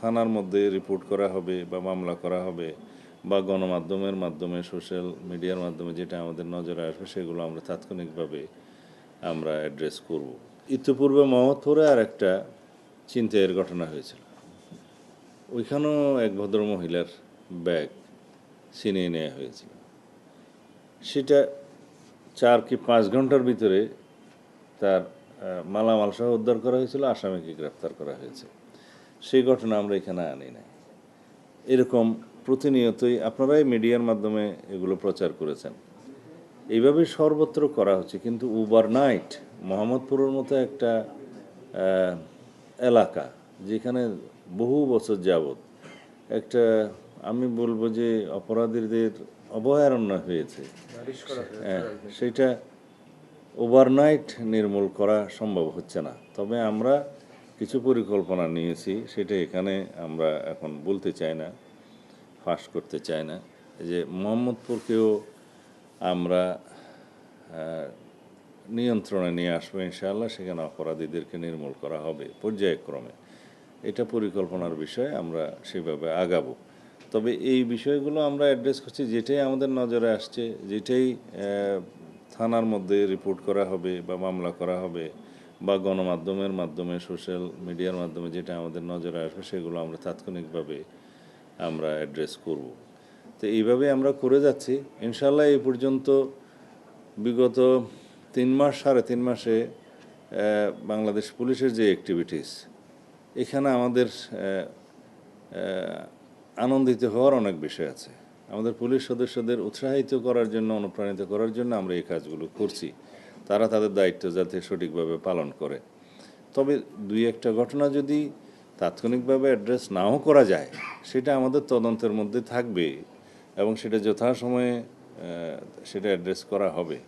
থানার মধ্যে রিপোর্ট করা হবে বা মামলা করা হবে বা গণমাধ্যমের মাধ্যমে সোশ্যাল মিডিয়ার মাধ্যমে যেটা আমাদের নজরে আসবে সেগুলো আমরা তাৎক্ষণিকভাবে আমরা অ্যাড্রেস করব। ইতিপূর্বে মোহাম্মদপুরে আর একটা ছিনতাইয়ের ঘটনা হয়েছিল, ওইখানেও এক ভদ্র মহিলার ব্যাগ ছিনিয়ে নেওয়া হয়েছিল। সেটা 4 কি 5 ঘন্টার ভিতরে তার মালামাল সহ উদ্ধার করা হয়েছিল, আসামিকে গ্রেফতার করা হয়েছে। সেই ঘটনা আমরা এখানে আনি নাই। এরকম প্রতিনিয়তই আপনারাই মিডিয়ার মাধ্যমে এগুলো প্রচার করেছেন, এইভাবে সর্বত্র করা হচ্ছে। কিন্তু ওভারনাইট মোহাম্মদপুরের মতো একটা এলাকা যেখানে বহু বছর যাবত একটা, আমি বলবো যে অপরাধীদের অভয়ারণ্য হয়েছে, সেটা ওভারনাইট নির্মূল করা সম্ভব হচ্ছে না। তবে আমরা কিছু পরিকল্পনা নিয়েছি, সেটা এখানে আমরা এখন বলতে চাই না, ফাঁস করতে চাই না। যে মোহাম্মদপুরকেও আমরা নিয়ন্ত্রণে নিয়ে আসবো ইনশাআল্লাহ, সেখানে অপরাধীদেরকে নির্মূল করা হবে পর্যায়ক্রমে। এটা পরিকল্পনার বিষয়, আমরা সেভাবে আগাবো। তবে এই বিষয়গুলো আমরা অ্যাড্রেস করছি, যেটাই আমাদের নজরে আসছে, যেটাই থানার মধ্যে রিপোর্ট করা হবে বা মামলা করা হবে বা গণমাধ্যমের মাধ্যমে সোশ্যাল মিডিয়ার মাধ্যমে যেটা আমাদের নজরে আসবে সেগুলো আমরা তাৎক্ষণিকভাবে আমরা অ্যাড্রেস করব। তো এইভাবে আমরা করে যাচ্ছি ইনশাআল্লাহ। এই পর্যন্ত বিগত 3 মাস 3.5 মাসে বাংলাদেশ পুলিশের যে অ্যাক্টিভিটিস, এখানে আমাদের আনন্দিত হওয়ার অনেক বিষয় আছে। আমাদের পুলিশ সদস্যদের উৎসাহিত করার জন্য, অনুপ্রাণিত করার জন্য আমরা এই কাজগুলো করছি, তারা তাদের দায়িত্ব যাতে সঠিকভাবে পালন করে। তবে 2-1টা ঘটনা যদি তাৎক্ষণিকভাবে অ্যাড্রেস নাও করা যায়, সেটা আমাদের তদন্তের মধ্যে থাকবে এবং সেটা যথাসময়ে সেটা অ্যাড্রেস করা হবে।